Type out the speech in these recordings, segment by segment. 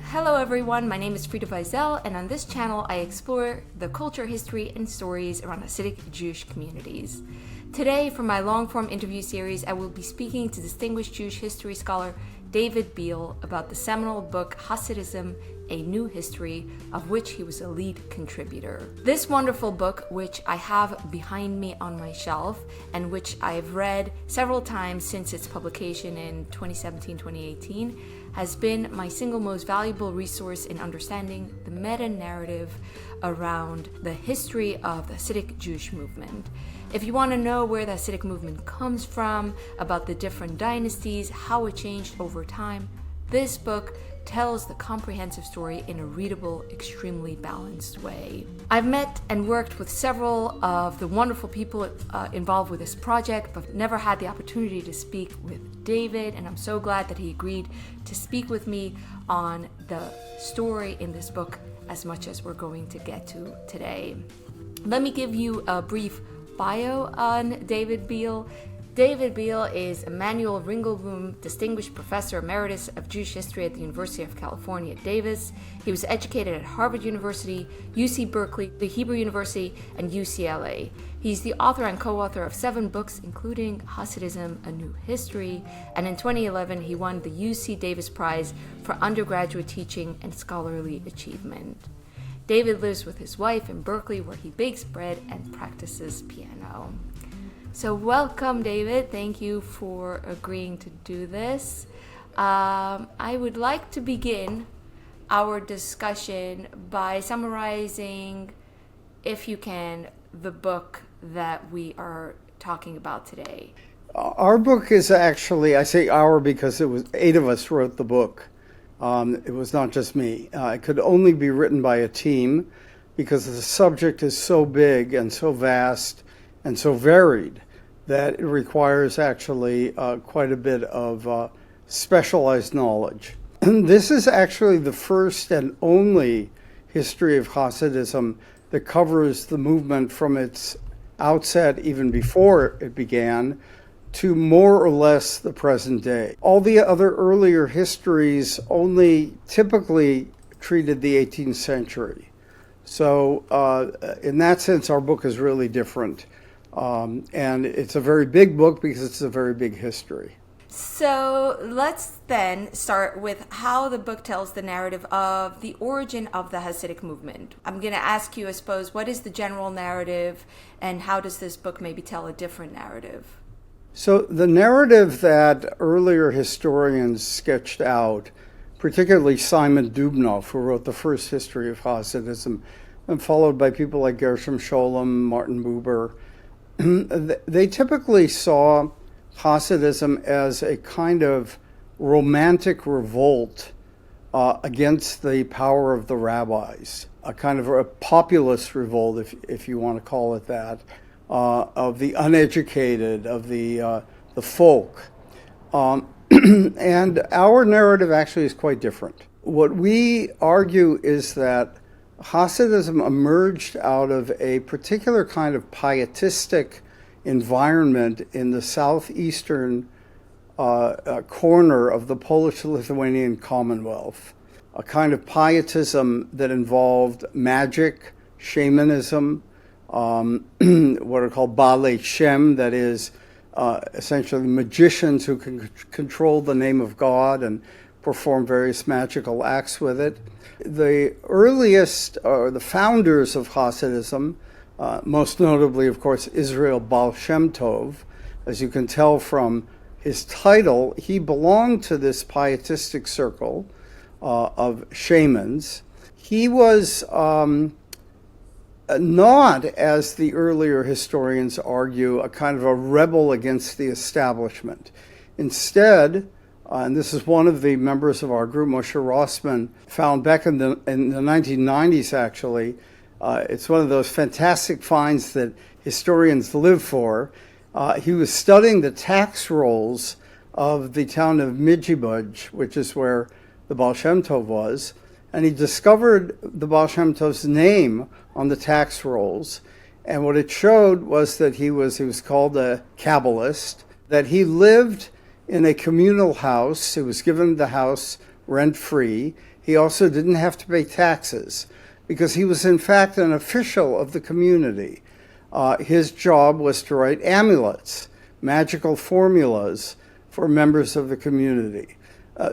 Hello everyone, my name is Frida Biale, and on this channel I explore the culture, history, and stories around Hasidic Jewish communities. Today, for my long-form interview series, I will be speaking to distinguished Jewish history scholar David Biale about the seminal book Hasidism, A New History, of which he was a lead contributor. This wonderful book, which I have behind me on my shelf, and which I've read several times since its publication in 2017-2018, has been my single most valuable resource in understanding the meta-narrative around the history of the Hasidic Jewish movement. If you want to know where the Hasidic movement comes from, about the different dynasties, how it changed over time, this book tells the comprehensive story in a readable, extremely balanced way. I've met and worked with several of the wonderful people involved with this project, but never had the opportunity to speak with David, and I'm so glad that he agreed to speak with me on the story in this book as much as we're going to get to today. Let me give you a brief bio on David Biale. David Biale is Emanuel Ringelblum Distinguished Professor Emeritus of Jewish History at the University of California at Davis. He was educated at Harvard University, UC Berkeley, the Hebrew University, and UCLA. He's the author and co-author of 7 books, including Hasidism, A New History, and in 2011 he won the UC Davis Prize for undergraduate teaching and scholarly achievement. David lives with his wife in Berkeley, where he bakes bread and practices piano. So welcome, David. Thank you for agreeing to do this. I would like to begin our discussion by summarizing, if you can, the book that we are talking about today. Our book is actually, I say our because it was 8 of us wrote the book. It was not just me. It could only be written by a team because the subject is so big and so vast and so varied that it requires actually quite a bit of specialized knowledge. This is actually the first and only history of Hasidism that covers the movement from its outset, even before it began, to more or less the present day. All the other earlier histories only typically treated the 18th century. So in that sense, our book is really different. And it's a very big book because it's a very big history. So let's then start with how the book tells the narrative of the origin of the Hasidic movement. I'm going to ask you, I suppose, what is the general narrative and how does this book maybe tell a different narrative? So the narrative that earlier historians sketched out, particularly Simon Dubnow, who wrote the first history of Hasidism, and followed by people like Gershom Scholem, Martin Buber, they typically saw Hasidism as a kind of romantic revolt against the power of the rabbis, a kind of a populist revolt, if you want to call it that, of the uneducated, of the folk. And our narrative actually is quite different. What we argue is that Hasidism emerged out of a particular kind of pietistic environment in the southeastern corner of the Polish-Lithuanian Commonwealth, a kind of pietism that involved magic, shamanism, what are called Biale Shem, that is essentially magicians who can control the name of God and perform various magical acts with it. The earliest, or the founders of Hasidism, most notably, of course, Israel Baal Shem Tov, as you can tell from his title, he belonged to this pietistic circle of shamans. He was not, as the earlier historians argue, a kind of a rebel against the establishment. Instead, and this is one of the members of our group, Moshe Rossman, found back in the 1990s, actually. It's one of those fantastic finds that historians live for. He was studying the tax rolls of the town of Midjibuj, which is where the Baal Shem Tov was, and he discovered the Baal Shem Tov's name on the tax rolls. And what it showed was that he was called a Kabbalist, that he lived in a communal house. He was given the house rent-free. He also didn't have to pay taxes because he was in fact an official of the community. His job was to write amulets, magical formulas for members of the community.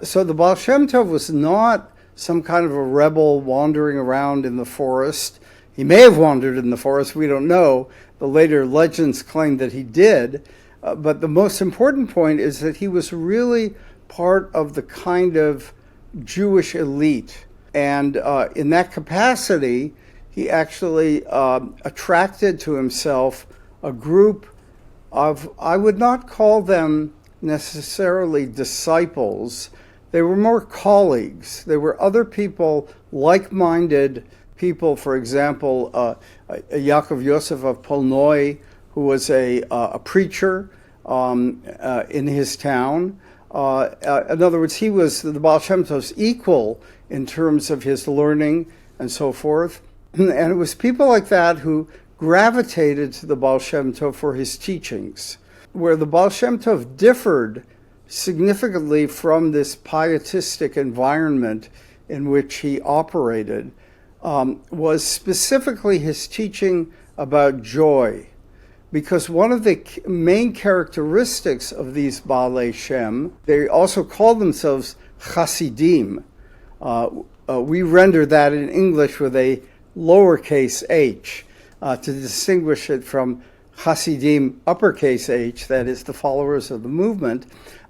So the Baal Shem Tov was not some kind of a rebel wandering around in the forest. He may have wandered in the forest, we don't know. The later legends claim that he did. But the most important point is that he was really part of the kind of Jewish elite. And in that capacity, he actually attracted to himself a group of, I would not call them necessarily disciples. They were more colleagues. They were other people, like-minded people. For example, Yakov Yosef of Polnoi, who was a preacher in his town. In other words, he was the Baal Shem Tov's equal in terms of his learning and so forth. And it was people like that who gravitated to the Baal Shem Tov for his teachings. Where the Baal Shem Tov differed significantly from this pietistic environment in which he operated was specifically his teaching about joy. Because one of the main characteristics of these Baalei Shem, they also call themselves Hasidim. We render that in English with a lowercase h to distinguish it from Hasidim, uppercase h, that is the followers of the movement.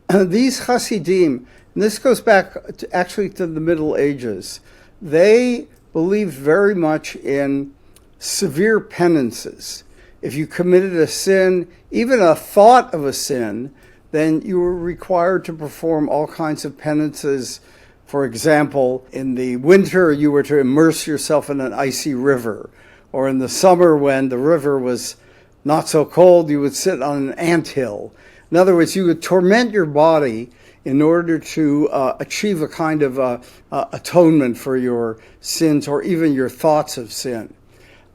These Hasidim, and this goes back actually to the Middle Ages, they believed very much in severe penances. If you committed a sin, even a thought of a sin, then you were required to perform all kinds of penances. For example, in the winter, you were to immerse yourself in an icy river. Or in the summer, when the river was not so cold, you would sit on an anthill. In other words, you would torment your body in order to achieve a kind of atonement for your sins or even your thoughts of sin.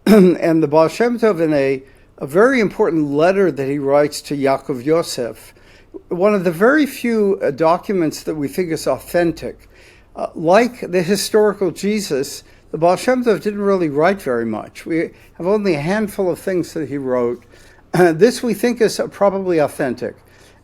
And the Baal Shem Tov, in a very important letter that he writes to Yakov Yosef, one of the very few documents that we think is authentic, like the historical Jesus, the Baal Shem Tov didn't really write very much. We have only a handful of things that he wrote. This we think is probably authentic.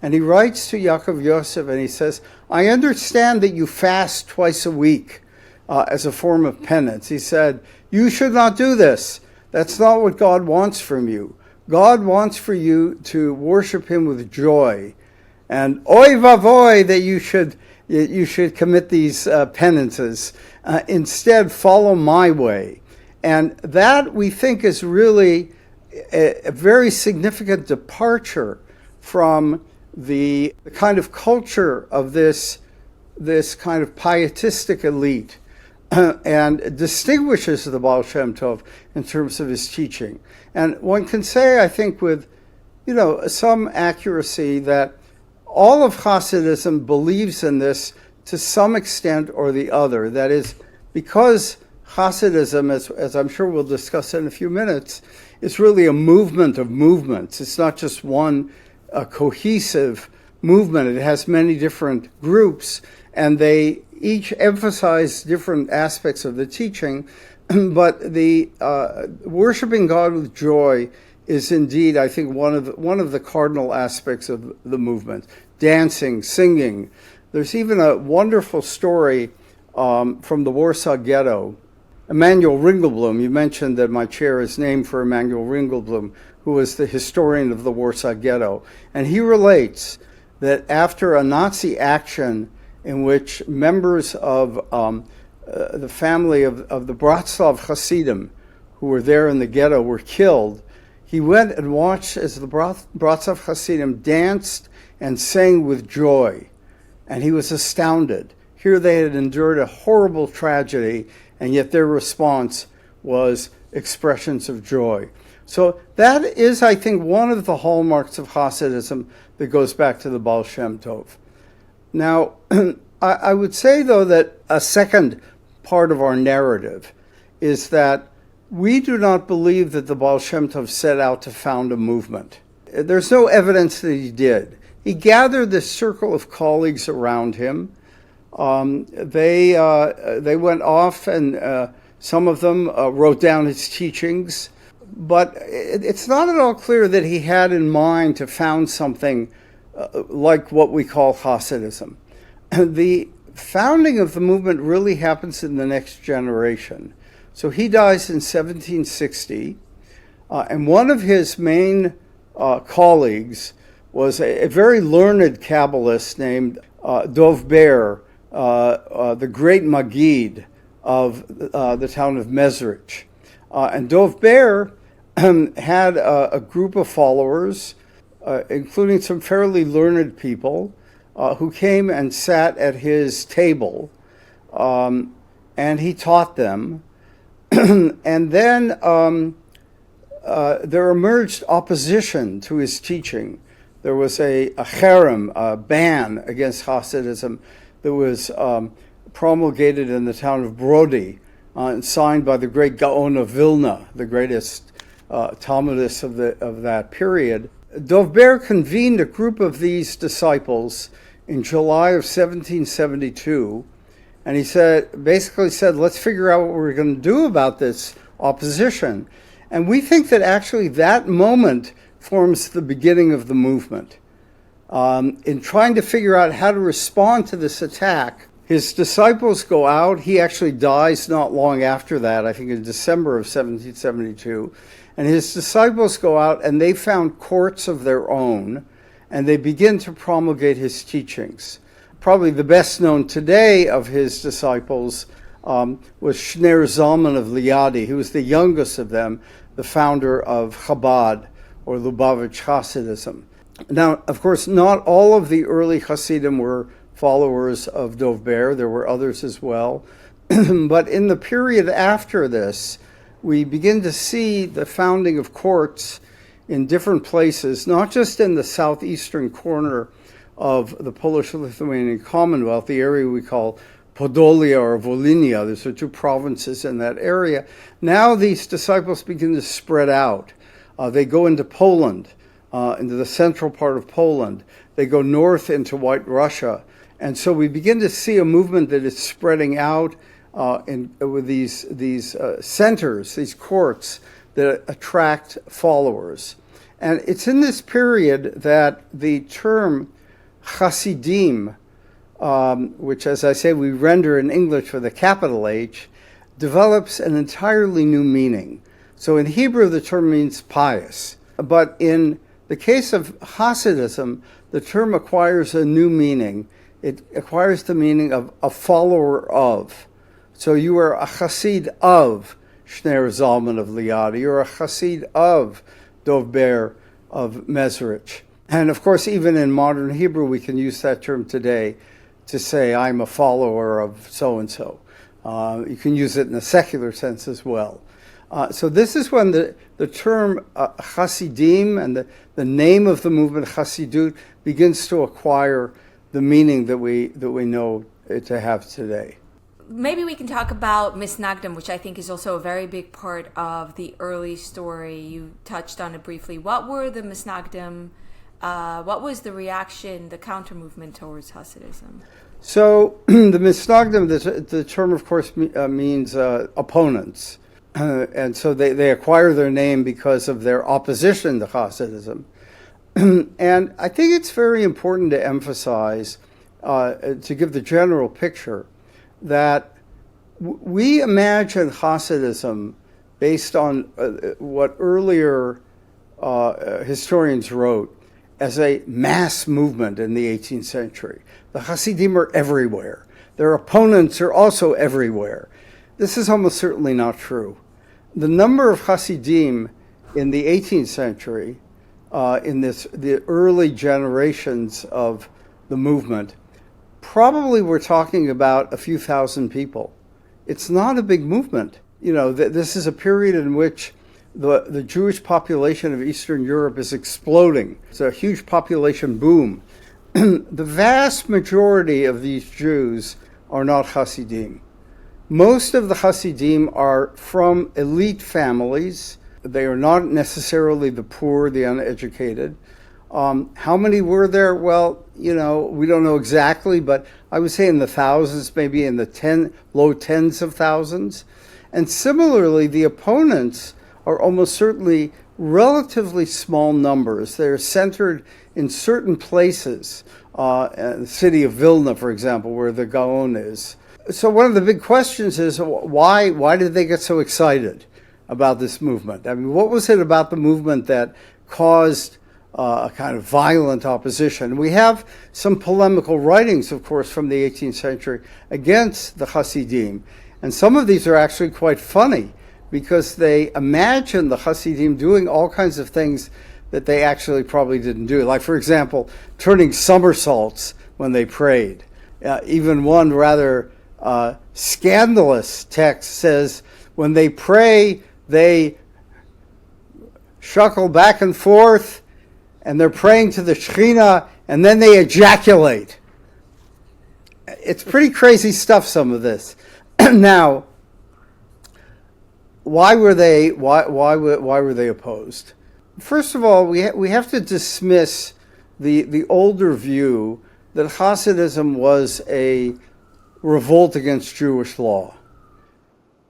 And he writes to Yakov Yosef and he says, I understand that you fast twice a week as a form of penance. He said, you should not do this. That's not what God wants from you. God wants for you to worship him with joy. And oy vavoy that you should commit these penances. Instead, follow my way. And that, we think, is really a very significant departure from the kind of culture of this kind of pietistic elite and distinguishes the Baal Shem Tov in terms of his teaching. And one can say, I think, with some accuracy, that all of Hasidism believes in this to some extent or the other. That is, because Hasidism, as I'm sure we'll discuss in a few minutes, is really a movement of movements. It's not just one cohesive movement. It has many different groups, and they each emphasize different aspects of the teaching. But the worshiping God with joy is indeed, I think, one of the cardinal aspects of the movement. Dancing, singing. There's even a wonderful story from the Warsaw Ghetto. Emanuel Ringelblum, you mentioned that my chair is named for Emanuel Ringelblum, who was the historian of the Warsaw Ghetto. And he relates that after a Nazi action in which members of the family of the Bratslav Hasidim, who were there in the ghetto, were killed, he went and watched as the Bratslav Hasidim danced and sang with joy. And he was astounded. Here they had endured a horrible tragedy, and yet their response was expressions of joy. So that is, I think, one of the hallmarks of Hasidism that goes back to the Baal Shem Tov. Now, I would say, though, that a second part of our narrative is that we do not believe that the Baal Shem Tov set out to found a movement. There's no evidence that he did. He gathered this circle of colleagues around him, They went off, and some of them wrote down his teachings. But it's not at all clear that he had in mind to found something like what we call Hasidism. The founding of the movement really happens in the next generation. So he dies in 1760, and one of his main colleagues was a very learned Kabbalist named Dov Ber, the great Magid of the town of Mezrich. And Dov Ber had a group of followers, including some fairly learned people, who came and sat at his table, and he taught them. And then there emerged opposition to his teaching. There was a cherem, a ban against Hasidism that was promulgated in the town of Brody, and signed by the great Gaon of Vilna, the greatest Talmudist of that period. Dov Ber convened a group of these disciples in July of 1772, and he basically said, let's figure out what we're going to do about this opposition. And we think that actually that moment forms the beginning of the movement. In trying to figure out how to respond to this attack, his disciples go out. He actually dies not long after that, I think in December of 1772. And his disciples go out and they found courts of their own, and they begin to promulgate his teachings. Probably the best known today of his disciples was Shner Zalman of Liadi. He was the youngest of them, the founder of Chabad, or Lubavitch Hasidism. Now, of course, not all of the early Hasidim were followers of Dov Ber. There were others as well. But in the period after this, we begin to see the founding of courts in different places, not just in the southeastern corner of the Polish-Lithuanian Commonwealth, the area we call Podolia or Volhynia. There's the two provinces in that area. Now these disciples begin to spread out. They go into Poland, into the central part of Poland. They go north into White Russia. And so we begin to see a movement that is spreading out with these centers, these courts that attract followers. And it's in this period that the term Hasidim, which, as I say, we render in English with a capital H, develops an entirely new meaning. So in Hebrew, the term means pious. But in the case of Hasidism, the term acquires a new meaning. It acquires the meaning of a follower of. So you are a Hasid of Shner Zalman of Liadi. You're a Hasid of Dov Ber of Mezrich. And of course, even in modern Hebrew, we can use that term today to say, I'm a follower of so-and-so. You can use it in a secular sense as well. So this is when the term Hasidim and the name of the movement Hasidut begins to acquire the meaning that we know it to have today. Maybe we can talk about Misnagdim, which I think is also a very big part of the early story. You touched on it briefly. What were the Misnagdim? What was the reaction, the counter movement towards Hasidism? So the Misnagdim, the term, of course, means opponents. And so they acquire their name because of their opposition to Hasidism. And I think it's very important to emphasize, to give the general picture, that we imagine Hasidism based on what earlier historians wrote as a mass movement in the 18th century. The Hasidim are everywhere. Their opponents are also everywhere. This is almost certainly not true. The number of Hasidim in the 18th century, in the early generations of the movement, probably we're talking about a few thousand people. It's not a big movement. You know, this is a period in which the Jewish population of Eastern Europe is exploding. It's a huge population boom. The vast majority of these Jews are not Hasidim. Most of the Hasidim are from elite families. They are not necessarily the poor, the uneducated. How many were there? Well, we don't know exactly, but I would say in the thousands, maybe in the low tens of thousands. And similarly, the opponents are almost certainly relatively small numbers. They're centered in certain places, the city of Vilna, for example, where the Gaon is. So one of the big questions is, why did they get so excited about this movement? I mean, what was it about the movement that caused a kind of violent opposition? We have some polemical writings, of course, from the 18th century against the Hasidim. And some of these are actually quite funny because they imagine the Hasidim doing all kinds of things that they actually probably didn't do. Like, for example, turning somersaults when they prayed. Even one rather scandalous text says when they pray, they shuckle back and forth, and they're praying to the Shekhinah, and then they ejaculate. It's pretty crazy stuff, some of this. Now, why were they opposed? First of all, we have to dismiss the older view that Hasidism was a revolt against Jewish law.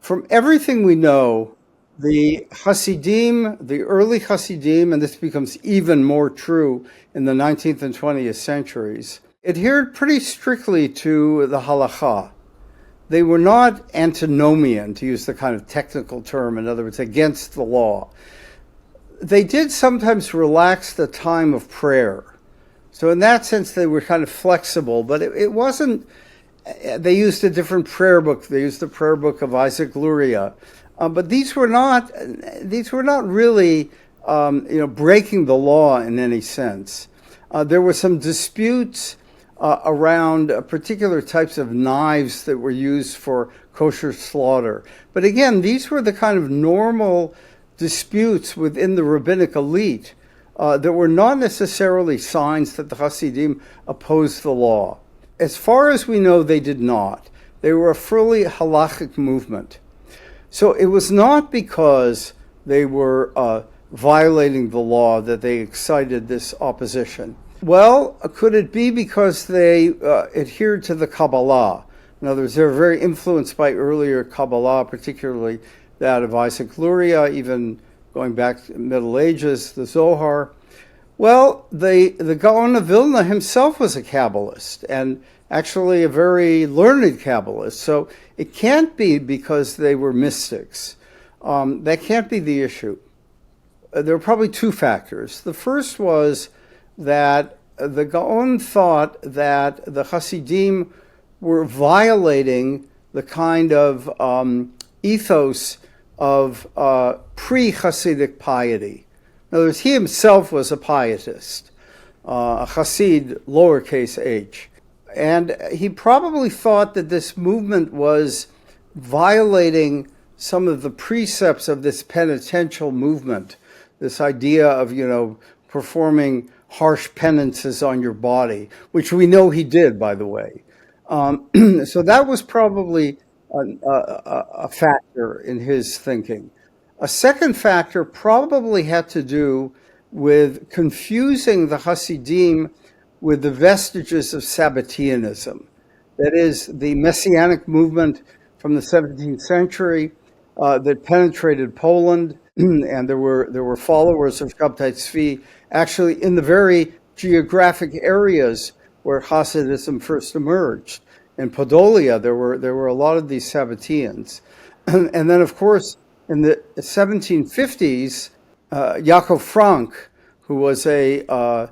From everything we know, the Hasidim, the early Hasidim, and this becomes even more true in the 19th and 20th centuries, adhered pretty strictly to the halakha. They were not antinomian, to use the kind of technical term, in other words, against the law. They did sometimes relax the time of prayer. So in that sense, they were kind of flexible, but it wasn't, they used a different prayer book. They used the prayer book of Isaac Luria. But these were not really, breaking the law in any sense. There were some disputes around particular types of knives that were used for kosher slaughter. But again, these were the kind of normal disputes within the rabbinic elite that were not necessarily signs that the Hasidim opposed the law. As far as we know, they did not. They were a fully halachic movement. So it was not because they were violating the law that they excited this opposition. Well, could it be because they adhered to the Kabbalah? In other words, they were very influenced by earlier Kabbalah, particularly that of Isaac Luria, even going back to the Middle Ages, the Zohar. Well, the Gaon of Vilna himself was a Kabbalist, and actually a very learned Kabbalist. So it can't be because they were mystics. That can't be the issue. There are probably two factors. The first was that the Gaon thought that the Hasidim were violating the kind of ethos of pre-Hasidic piety. In other words, he himself was a pietist, a Hasid, lowercase h. And he probably thought that this movement was violating some of the precepts of this penitential movement, this idea of, performing harsh penances on your body, which we know he did, by the way. So that was probably a factor in his thinking. A second factor probably had to do with confusing the Hasidim with the vestiges of Saboteanism. That is, the Messianic movement from the 17th century that penetrated Poland, and there were followers of Shabtai Tzvi actually in the very geographic areas where Hasidism first emerged. In Podolia, there were a lot of these Sabbateans. And then, of course, in the 1750s, Yaakov Frank, who was a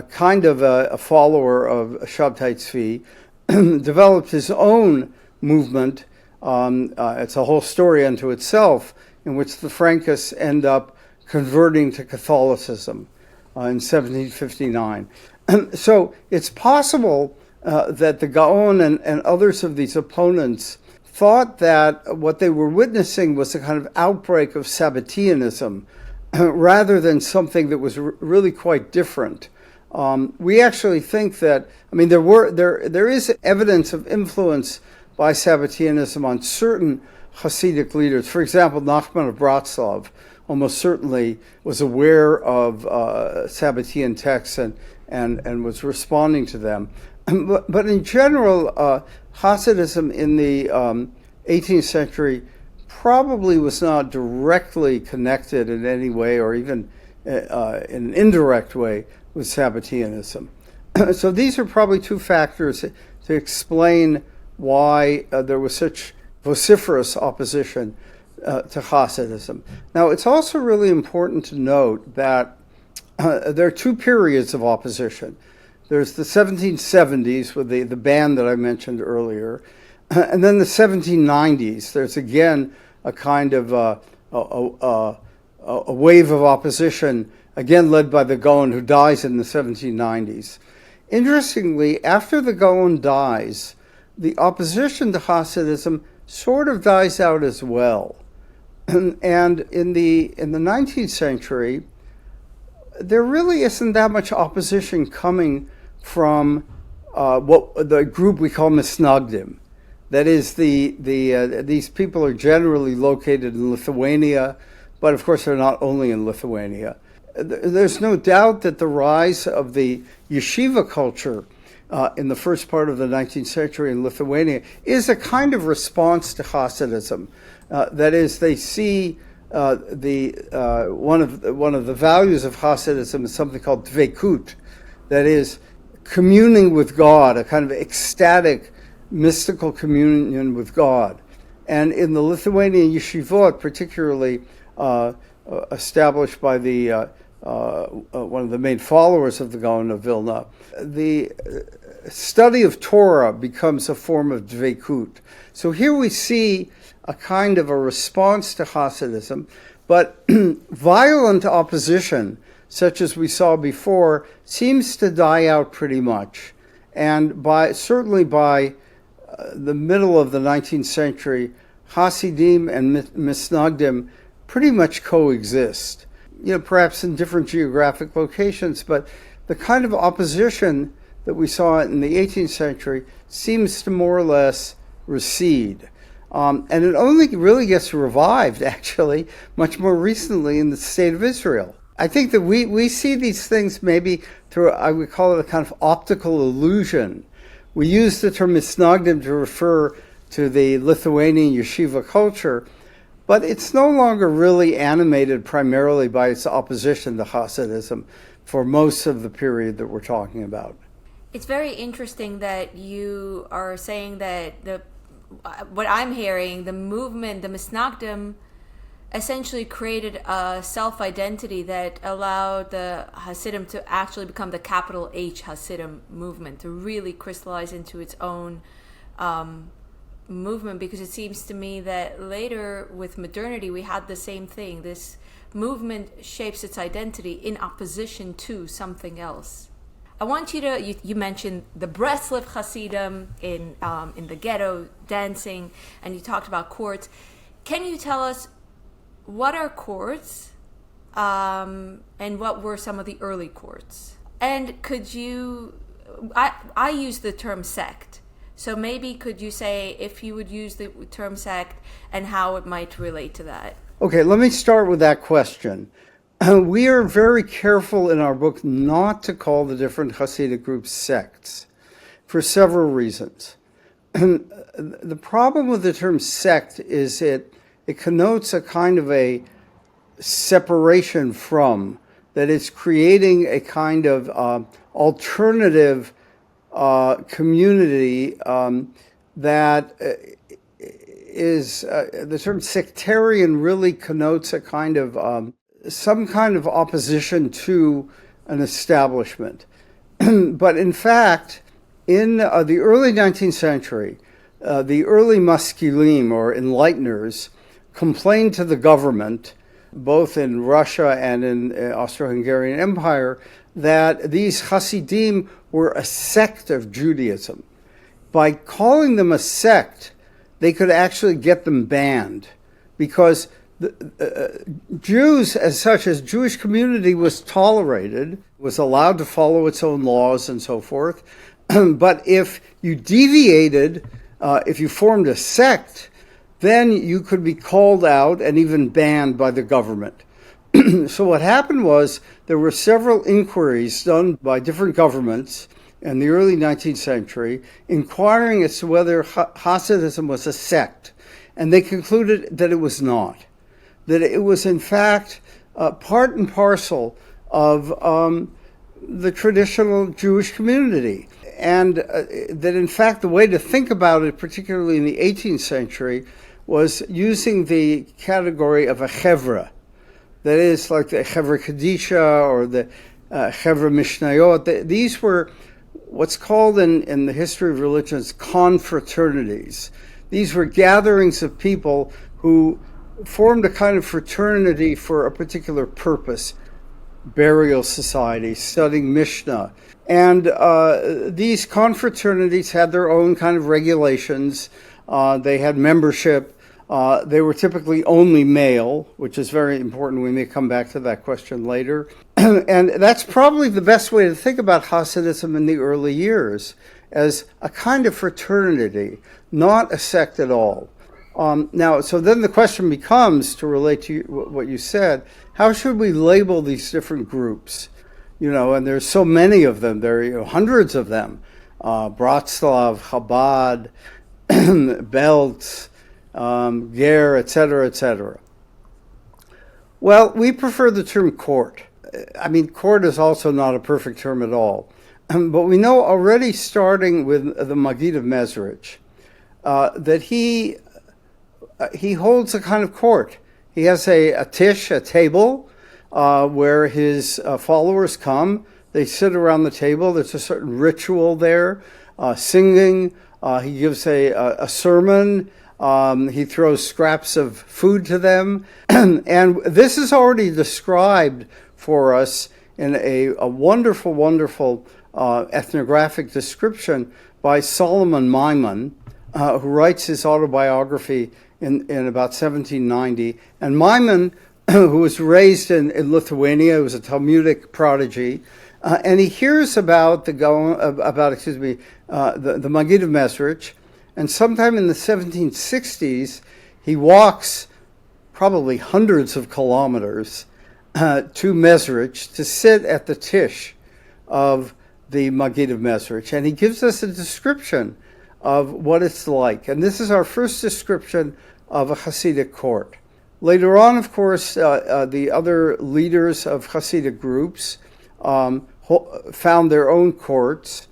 kind of a follower of Shabtai Tzvi, developed his own movement. It's a whole story unto itself, in which the Frankists end up converting to Catholicism in 1759. So it's possible that the Gaon and others of these opponents thought that what they were witnessing was a kind of outbreak of Saboteanism rather than something that was really quite different. We actually think that, there is evidence of influence by Saboteanism on certain Hasidic leaders. For example, Nachman of Bratslav almost certainly was aware of Sabbatean texts and and was responding to them. But in general, Hasidism in the 18th century probably was not directly connected in any way, or even in an indirect way, with Saboteanism. So these are probably two factors to explain why there was such vociferous opposition to Hasidism. Now, it's also really important to note that there are two periods of opposition. There's the 1770s with the ban that I mentioned earlier, and then the 1790s. There's again a kind of a wave of opposition, again led by the Gaon, who dies in the 1790s. Interestingly, after the Gaon dies, the opposition to Hasidism sort of dies out as well. And in the 19th century, there really isn't that much opposition coming from what the group we call Misnagdim. That is, these people are generally located in Lithuania, but of course they're not only in Lithuania. There's no doubt that the rise of the yeshiva culture in the first part of the 19th century in Lithuania is a kind of response to Hasidism. That is, they see one of the values of Hasidism is something called dveikut, that is, communing with God, a kind of ecstatic, mystical communion with God. And in the Lithuanian yeshivot, particularly established by the one of the main followers of the Gaon of Vilna, the study of Torah becomes a form of dveikut. So here we see a kind of a response to Hasidism, but violent opposition, such as we saw before, seems to die out pretty much. And certainly by the middle of the 19th century, Hasidim and Misnagdim pretty much coexist. Perhaps in different geographic locations, but the kind of opposition that we saw in the 18th century seems to more or less recede. And it only really gets revived, actually, much more recently in the state of Israel. I think that we see these things maybe through, I would call it a kind of optical illusion. We use the term Misnagdim to refer to the Lithuanian yeshiva culture, but it's no longer really animated primarily by its opposition to Hasidism for most of the period that we're talking about. It's very interesting that you are saying that what I'm hearing, the movement, the Misnagdim, essentially created a self-identity that allowed the Hasidim to actually become the capital H Hasidim movement, to really crystallize into its own movement, because it seems to me that later with modernity we had the same thing. This movement shapes its identity in opposition to something else. I want you to, you mentioned the Breslov Hasidim in the ghetto dancing, and you talked about courts. Can you tell us what are courts and what were some of the early courts? And could you, I use the term sect. So maybe could you say if you would use the term sect and how it might relate to that? Okay, let me start with that question. We are very careful in our book not to call the different Hasidic groups sects for several reasons. The problem with the term sect is it connotes a kind of a separation from, that it's creating a kind of alternative community that is, the term sectarian really connotes a kind of, some kind of opposition to an establishment. But in fact, in the early 19th century, the early maskilim, or enlighteners, complained to the government, both in Russia and in Austro-Hungarian Empire, that these Hasidim were a sect of Judaism. By calling them a sect, they could actually get them banned, because Jews, as such, as Jewish community was tolerated, was allowed to follow its own laws and so forth. But if you deviated, if you formed a sect, then you could be called out and even banned by the government. So what happened was there were several inquiries done by different governments in the early 19th century inquiring as to whether Hasidism was a sect. And they concluded that it was not, that it was in fact part and parcel of the traditional Jewish community. And that in fact the way to think about it, particularly in the 18th century, was using the category of a chevra. That is like the Chevra Kadisha or the Chevra Mishnayot. These were what's called in the history of religions confraternities. These were gatherings of people who formed a kind of fraternity for a particular purpose, burial society, studying Mishnah. And these confraternities had their own kind of regulations. They had membership. They were typically only male, which is very important. We may come back to that question later. And that's probably the best way to think about Hasidism in the early years, as a kind of fraternity, not a sect at all. Now, so then the question becomes, to relate to what you said, how should we label these different groups? And there's so many of them. There are hundreds of them. Bratslav, Chabad, Belts, Ger, etc., etc. Well, we prefer the term court. I mean, court is also not a perfect term at all. But we know already, starting with the Maggid of Mezrich, that he holds a kind of court. He has a tish, a table, where his followers come. They sit around the table. There's a certain ritual there, singing. He gives a sermon. He throws scraps of food to them. And this is already described for us in a wonderful, wonderful ethnographic description by Solomon Maimon, who writes his autobiography in about 1790. And Maimon, who was raised in Lithuania, was a Talmudic prodigy, and he hears about the Maggid of Mezrich, and sometime in the 1760s, he walks probably hundreds of kilometers to Mezrich to sit at the tish of the Maggid of Mezrich, and he gives us a description of what it's like. And this is our first description of a Hasidic court. Later on, of course, the other leaders of Hasidic groups found their own courts.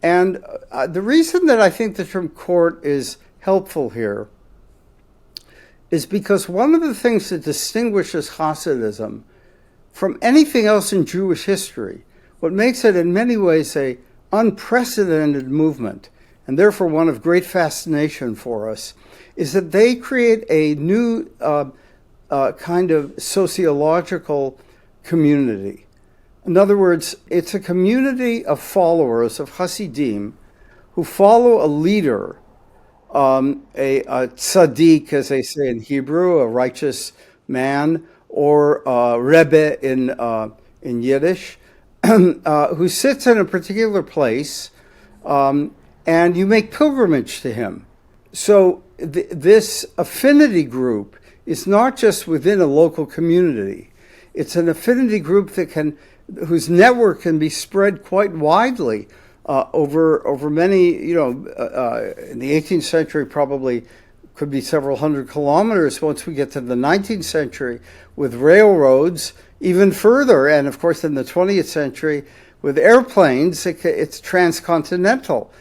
And the reason that I think the term court is helpful here is because one of the things that distinguishes Hasidism from anything else in Jewish history, what makes it in many ways an unprecedented movement, and therefore one of great fascination for us, is that they create a new kind of sociological community. In other words, it's a community of followers of Hasidim who follow a leader, a tzaddik, as they say in Hebrew, a righteous man, or Rebbe in Yiddish, who sits in a particular place, and you make pilgrimage to him. So this affinity group is not just within a local community. It's an affinity group whose network can be spread quite widely over many, in the 18th century probably could be several hundred kilometers. Once we get to the 19th century with railroads, even further. And of course, in the 20th century with airplanes, it's transcontinental.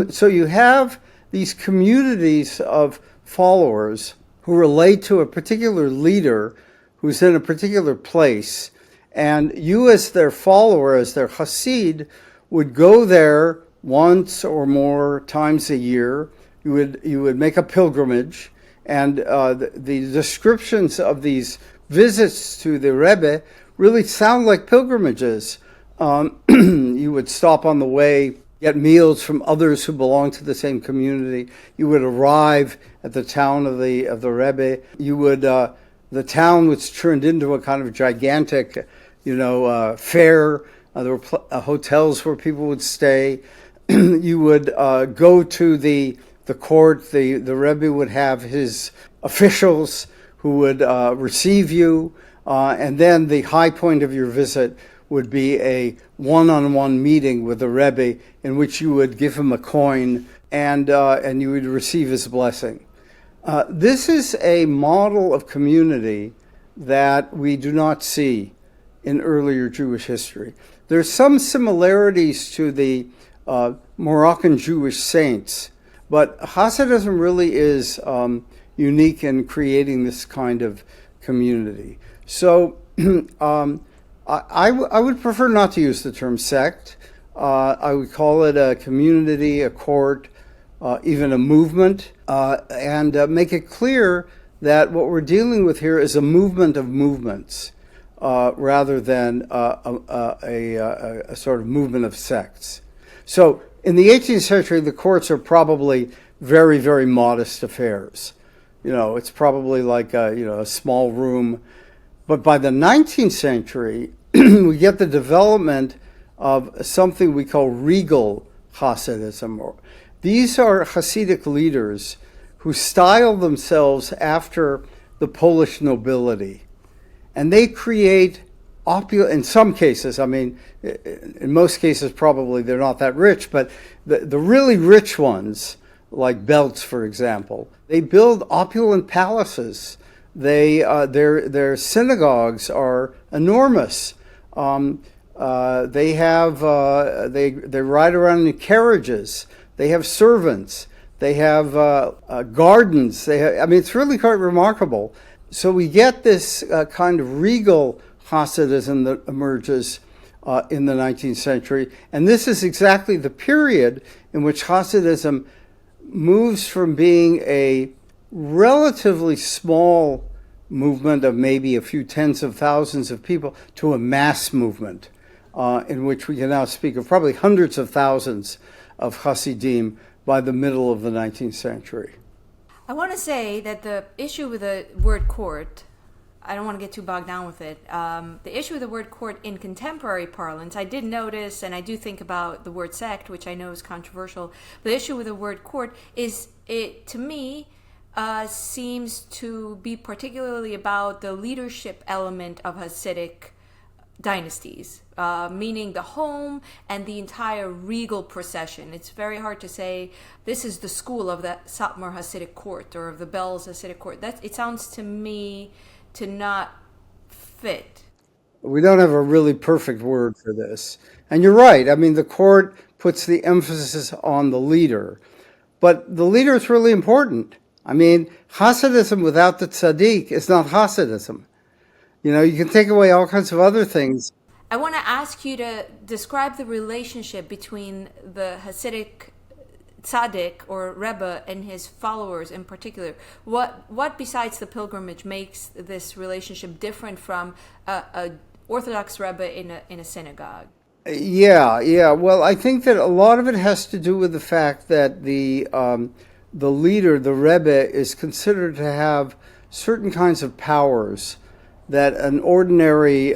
So you have these communities of followers who relate to a particular leader who's in a particular place. And you, as their follower, as their Hasid, would go there once or more times a year. You would make a pilgrimage, and the descriptions of these visits to the Rebbe really sound like pilgrimages. You would stop on the way, get meals from others who belong to the same community. You would arrive at the town of the Rebbe. You would the town was turned into a kind of gigantic, fair. There were hotels where people would stay. You would go to the court. The Rebbe would have his officials who would receive you. And then the high point of your visit would be a one-on-one meeting with the Rebbe in which you would give him a coin and you would receive his blessing. This is a model of community that we do not see in earlier Jewish history. There's some similarities to the Moroccan Jewish saints, but Hasidism really is unique in creating this kind of community. So I would prefer not to use the term sect. I would call it a community, a court, even a movement, and make it clear that what we're dealing with here is a movement of movements rather than a sort of movement of sects. So in the 18th century, the courts are probably very, very modest affairs. It's probably like a small room. But by the 19th century, we get the development of something we call regal Hasidism. These are Hasidic leaders who style themselves after the Polish nobility. And they create in some cases, in most cases probably they're not that rich, but the really rich ones, like Belts, for example, they build opulent palaces. Their synagogues are enormous. They ride around in carriages. They have servants. They have gardens. It's really quite remarkable. So we get this kind of regal Hasidism that emerges in the 19th century. And this is exactly the period in which Hasidism moves from being a relatively small movement of maybe a few tens of thousands of people to a mass movement in which we can now speak of probably hundreds of thousands of Hasidim by the middle of the 19th century. I want to say that the issue with the word court, I don't want to get too bogged down with it. The issue with the word court in contemporary parlance, I did notice, and I do think about the word sect, which I know is controversial. The issue with the word court is, to me, seems to be particularly about the leadership element of Hasidic dynasties, meaning the home and the entire regal procession. It's very hard to say this is the school of the Satmar Hasidic court or of the Belz Hasidic court. It sounds to me to not fit. We don't have a really perfect word for this. And you're right. The court puts the emphasis on the leader. But the leader is really important. Hasidism without the tzaddik is not Hasidism. You can take away all kinds of other things. I want to ask you to describe the relationship between the Hasidic tzaddik or Rebbe and his followers in particular. What besides the pilgrimage makes this relationship different from a Orthodox Rebbe in a synagogue? Yeah. Well, I think that a lot of it has to do with the fact that the leader, the Rebbe, is considered to have certain kinds of powers that an ordinary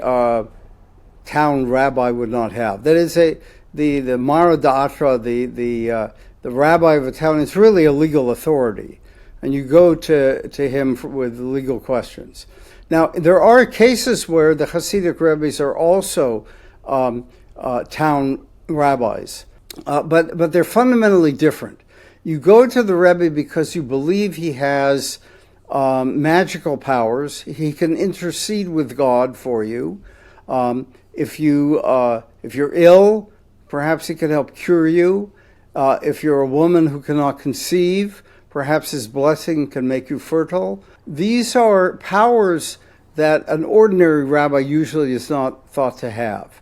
town rabbi would not have. That is, the Mara Da'atra, the rabbi of a town, is really a legal authority, and you go to him with legal questions. Now, there are cases where the Hasidic rabbis are also town rabbis, but they're fundamentally different. You go to the Rebbe because you believe he has magical powers. He can intercede with God for you. If you're ill, perhaps he can help cure you. If you're a woman who cannot conceive, perhaps his blessing can make you fertile. These are powers that an ordinary rabbi usually is not thought to have.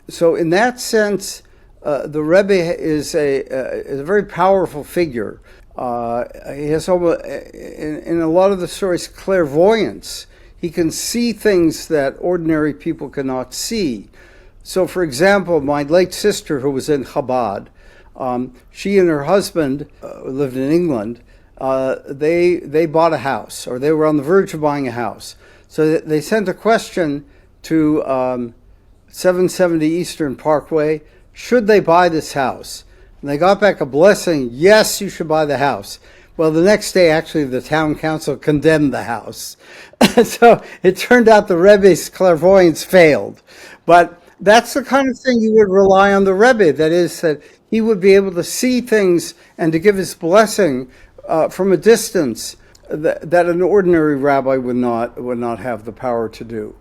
So in that sense, the Rebbe is a very powerful figure. He has almost, in a lot of the stories, clairvoyance. He can see things that ordinary people cannot see. So, for example, my late sister, who was in Chabad, she and her husband lived in England. They bought a house, or they were on the verge of buying a house. So they sent a question to 770 Eastern Parkway, should they buy this house? And they got back a blessing, yes, you should buy the house. Well, the next day, actually, the town council condemned the house. So it turned out the Rebbe's clairvoyance failed. But that's the kind of thing you would rely on the Rebbe. That is, that he would be able to see things and to give his blessing from a distance that an ordinary rabbi would not have the power to do.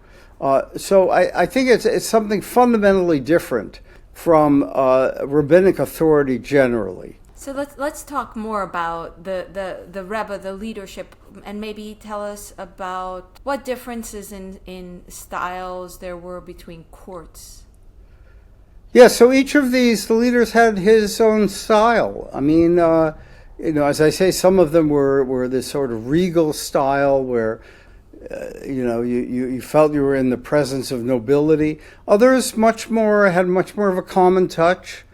So I think it's something fundamentally different from rabbinic authority generally. So let's talk more about the Rebbe, the leadership, and maybe tell us about what differences in styles there were between courts. Yeah, so each of these leaders had his own style. I mean, as I say, some of them were this sort of regal style where, you felt you were in the presence of nobility. Others had much more of a common touch.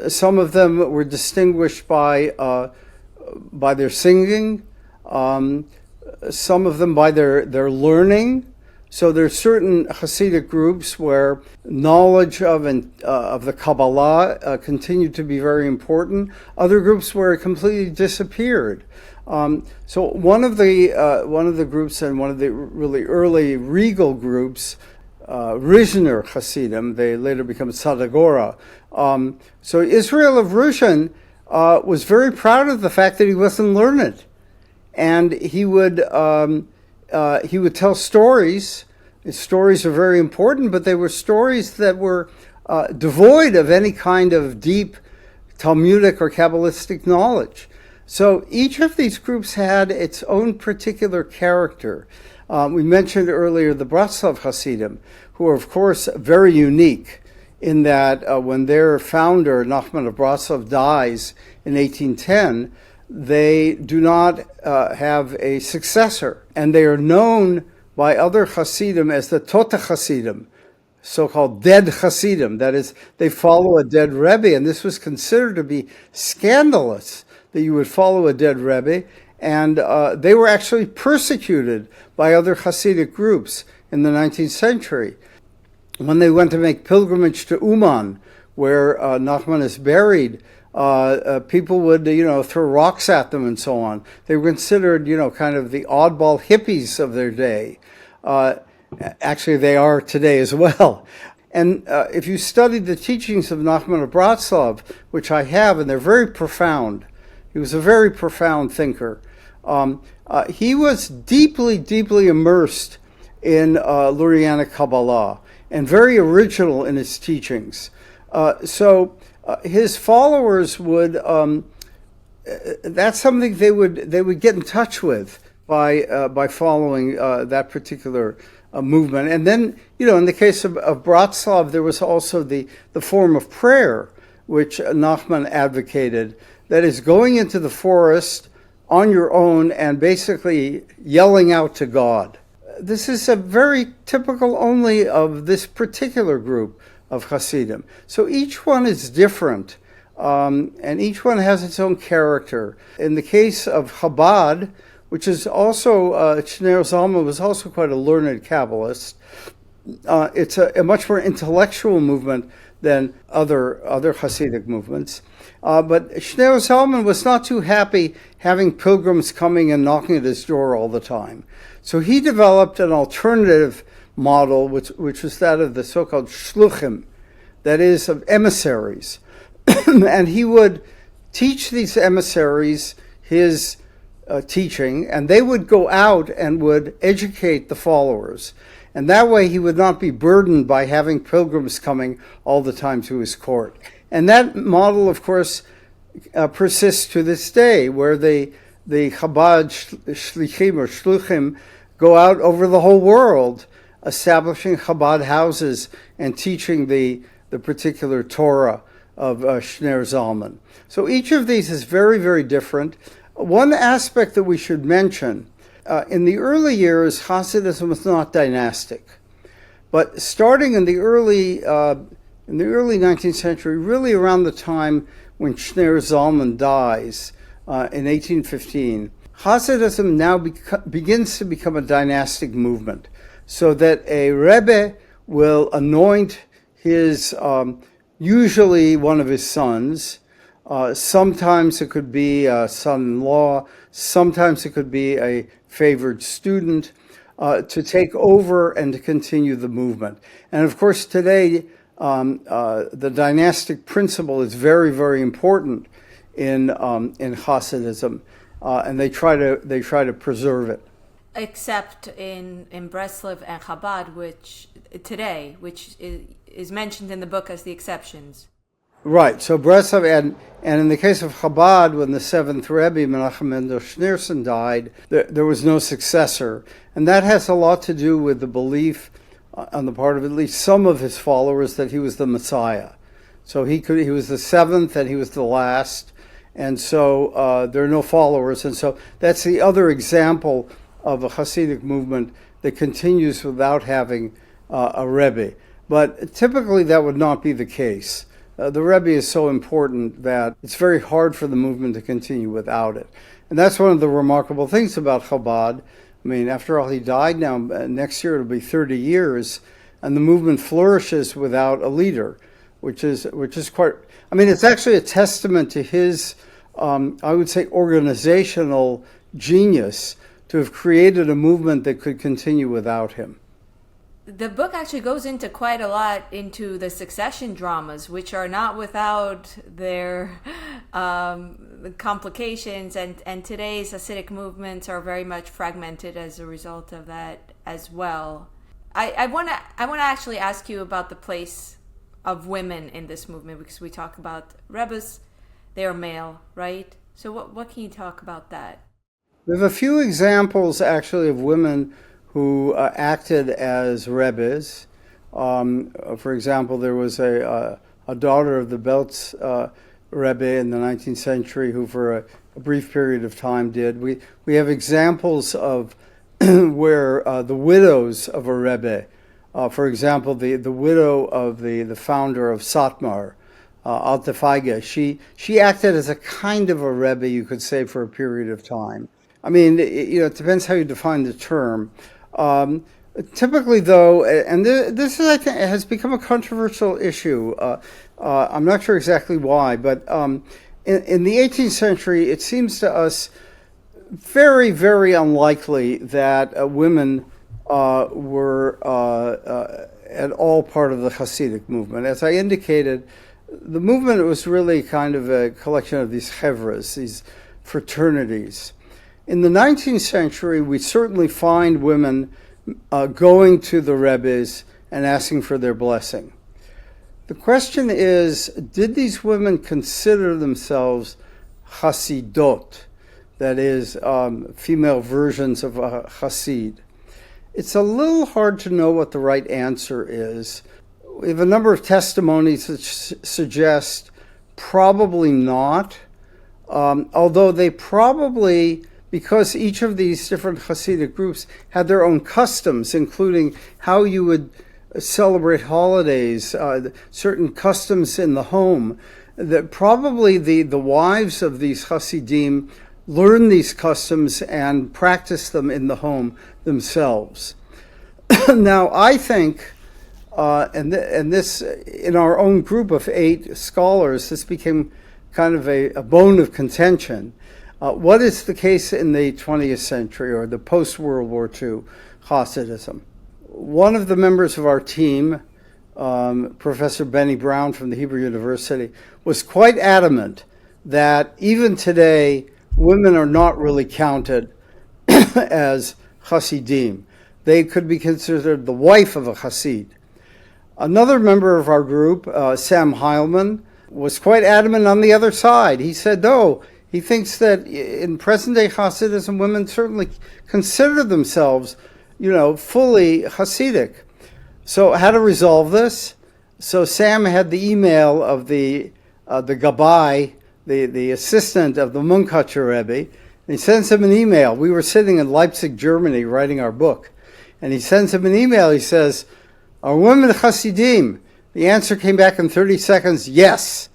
Some of them were distinguished by their singing. Some of them by their learning. So there's certain Hasidic groups where knowledge of the Kabbalah continued to be very important. Other groups where it completely disappeared. So one of the groups, and one of the really early regal groups, Rizhner Hasidim, they later become Sadagora. So Israel of Ruzhin was very proud of the fact that he wasn't learned, and he would tell stories. His stories are very important, but they were stories that were devoid of any kind of deep Talmudic or Kabbalistic knowledge. So each of these groups had its own particular character. We mentioned earlier the Bratslav Hasidim, who are, of course, very unique in that when their founder, Nachman of Bratslav, dies in 1810, they do not have a successor, and they are known by other Hasidim as the Tota Hasidim, so-called dead Hasidim. That is, they follow a dead Rebbe, and this was considered to be scandalous that you would follow a dead Rebbe, and they were actually persecuted by other Hasidic groups in the 19th century. When they went to make pilgrimage to Uman, where Nachman is buried, people would, throw rocks at them and so on. They were considered, kind of the oddball hippies of their day. Actually, they are today as well. And if you studied the teachings of Nachman of Bratslav, which I have, and they're very profound, he was a very profound thinker. He was deeply, deeply immersed in Lurianic Kabbalah and very original in his teachings. So his followers would, that's something they would get in touch with by following that particular movement. And then, in the case of Bratslav, there was also the form of prayer, which Nachman advocated. That is, going into the forest on your own and basically yelling out to God. This is a very typical only of this particular group of Hasidim. So each one is different, and each one has its own character. In the case of Chabad, which is also, Shneor Zalman was also quite a learned Kabbalist, it's a much more intellectual movement than other Hasidic movements. But Shneor Zalman was not too happy having pilgrims coming and knocking at his door all the time. So he developed an alternative model, which was that of the so-called shluchim, that is, of emissaries. And he would teach these emissaries his teaching, and they would go out and would educate the followers. And that way he would not be burdened by having pilgrims coming all the time to his court. And that model, of course, persists to this day, where the Chabad shlichim or shluchim go out over the whole world, establishing Chabad houses and teaching the particular Torah of Shneor Zalman. So each of these is very, very different. One aspect that we should mention, in the early years, Hasidism was not dynastic. But starting in the early 19th century, really around the time when Shneor Zalman dies in 1815, Hasidism now begins to become a dynastic movement, so that a Rebbe will anoint his, usually one of his sons, Sometimes it could be a son-in-law. Sometimes it could be a favored student to take over and to continue the movement. And of course, today, the dynastic principle is very, very important in Hasidism, and they try to preserve it. Except in Breslov and Chabad, which is mentioned in the book as the exceptions. Right. So Breslov and in the case of Chabad, when the seventh Rebbe Menachem Mendel Schneerson died, there was no successor, and that has a lot to do with the belief on the part of at least some of his followers that he was the Messiah. So he was the seventh and he was the last, and so there are no followers, and so that's the other example of a Hasidic movement that continues without having a Rebbe. But typically that would not be the case. The Rebbe is so important that it's very hard for the movement to continue without it. And that's one of the remarkable things about Chabad. I mean, after all, he died now. Next year it'll be 30 years, and the movement flourishes without a leader, which is quite, I mean, it's actually a testament to his, I would say, organizational genius to have created a movement that could continue without him. The book actually goes into quite a lot into the succession dramas, which are not without their complications, and today's Hasidic movements are very much fragmented as a result of that as well. I want to actually ask you about the place of women in this movement, because we talk about Rebbes, they are male, right? So what can you talk about that? We have a few examples actually of women who acted as Rebbes. For example, there was a daughter of the Belz Rebbe in the 19th century who for a brief period of time did. We have examples of where the widows of a Rebbe, for example, the widow of the founder of Satmar, Alte Feige, she acted as a kind of a Rebbe, you could say, for a period of time. I mean, it depends how you define the term. Typically, though, and this is, I think, has become a controversial issue. I'm not sure exactly why, but in the 18th century, it seems to us very, very unlikely that women were at all part of the Hasidic movement. As I indicated, the movement was really kind of a collection of these chevras, these fraternities. In the 19th century, we certainly find women going to the Rebbes and asking for their blessing. The question is, did these women consider themselves Hasidot, that is, female versions of a Hasid? It's a little hard to know what the right answer is. We have a number of testimonies that suggest probably not, although they probably, because each of these different Hasidic groups had their own customs, including how you would celebrate holidays, certain customs in the home, that probably the wives of these Hasidim learned these customs and practiced them in the home themselves. Now, I think, and this, in our own group of 8 scholars, this became kind of a bone of contention. What is the case in the 20th century or the post-World War II Hasidism? One of the members of our team, Professor Benny Brown from the Hebrew University, was quite adamant that even today, women are not really counted as Hasidim. They could be considered the wife of a Hasid. Another member of our group, Sam Heilman, was quite adamant on the other side. He said, no, he thinks that in present-day Hasidism, women certainly consider themselves, fully Hasidic. So how to resolve this? So Sam had the email of the Gabbai, the assistant of the Munkacher Rebbe, and he sends him an email. We were sitting in Leipzig, Germany, writing our book, and he sends him an email. He says, "Are women Hasidim?" The answer came back in 30 seconds, yes.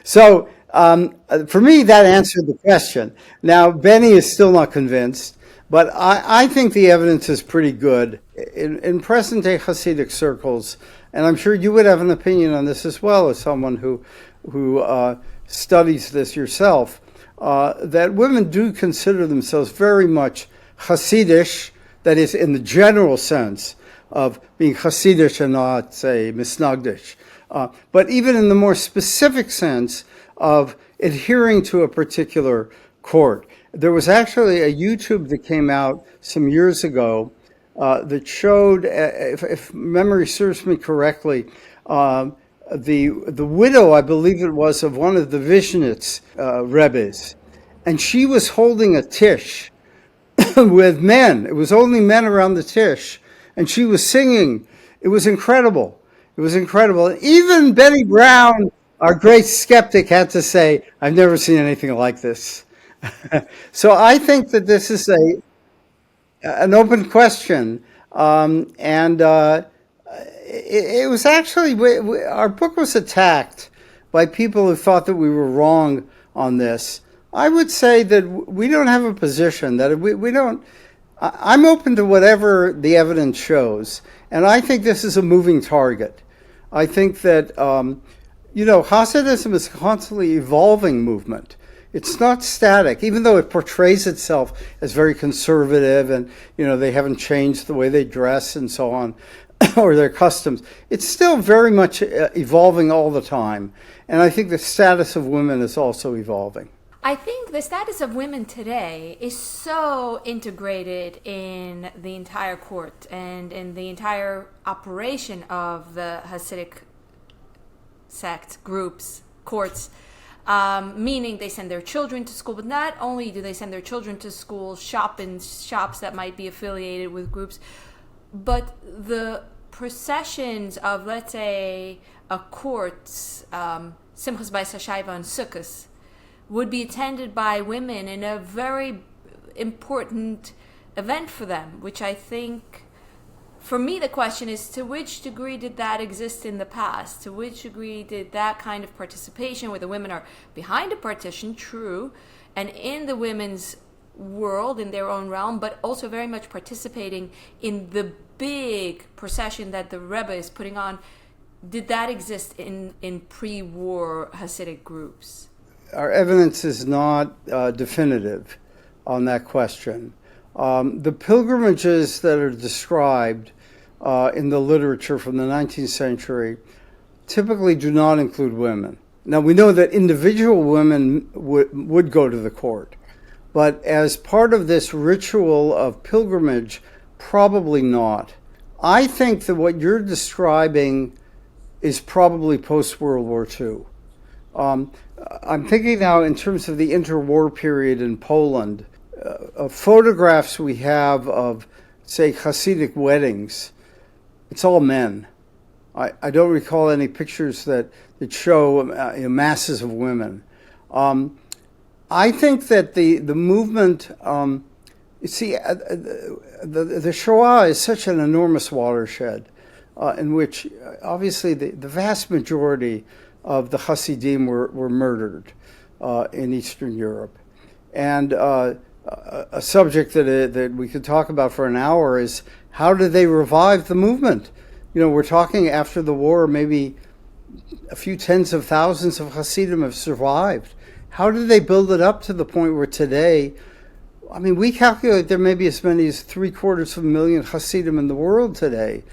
So for me, that answered the question. Now, Benny is still not convinced, but I think the evidence is pretty good. In present-day Hasidic circles, and I'm sure you would have an opinion on this as well as someone who studies this yourself, that women do consider themselves very much Hasidish, that is, in the general sense of being Hasidish and not, say, Misnagdish. But even in the more specific sense of adhering to a particular court. There was actually a YouTube that came out some years ago that showed, if memory serves me correctly, the widow, I believe it was, of one of the Vishnitz Rebbes, and she was holding a tish with men. It was only men around the tish, and she was singing. It was incredible. It was incredible. Even Betty Brown, our great skeptic, had to say, "I've never seen anything like this." So I think that this is an open question, and it was actually, our book was attacked by people who thought that we were wrong on this. I would say that we don't have a position, that we don't. I'm open to whatever the evidence shows, and I think this is a moving target. I think that, Hasidism is a constantly evolving movement. It's not static, even though it portrays itself as very conservative and, they haven't changed the way they dress and so on, or their customs. It's still very much evolving all the time. And I think the status of women is also evolving. I think the status of women today is so integrated in the entire court and in the entire operation of the Hasidic sect, groups, courts, meaning they send their children to school, but not only do they send their children to school, shop in shops that might be affiliated with groups, but the processions of, let's say, a court's Simchas Bais HaShaiva and Sukkos would be attended by women in a very important event for them, which I think, for me, the question is, to which degree did that exist in the past? To which degree did that kind of participation, where the women are behind a partition, true, and in the women's world, in their own realm, but also very much participating in the big procession that the Rebbe is putting on, did that exist in pre-war Hasidic groups? Our evidence is not definitive on that question. The pilgrimages that are described in the literature from the 19th century typically do not include women. Now, we know that individual women would go to the court, but as part of this ritual of pilgrimage, probably not. I think that what you're describing is probably post-World War II. I'm thinking now in terms of the interwar period in Poland, photographs we have of, say, Hasidic weddings, it's all men. I don't recall any pictures that show masses of women. I think that the movement, the Shoah is such an enormous watershed in which obviously the vast majority of the Hasidim were murdered in Eastern Europe. And a subject that we could talk about for an hour is, how did they revive the movement? We're talking after the war, maybe a few tens of thousands of Hasidim have survived. How did they build it up to the point where today, we calculate there may be as many as 750,000 Hasidim in the world today,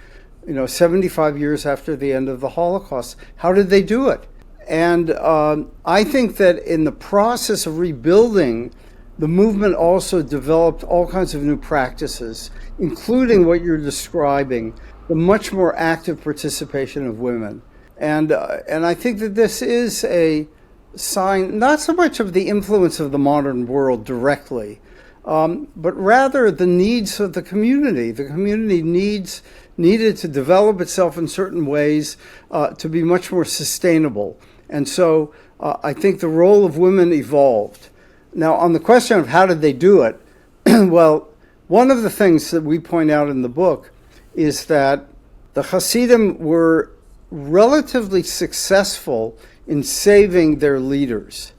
75 years after the end of the Holocaust. How did they do it? And I think that in the process of rebuilding, the movement also developed all kinds of new practices, including what you're describing, the much more active participation of women. And I think that this is a sign, not so much of the influence of the modern world directly, but rather the needs of the community. The community needed to develop itself in certain ways to be much more sustainable. And so I think the role of women evolved. Now, on the question of how did they do it, well, one of the things that we point out in the book is that the Hasidim were relatively successful in saving their leaders.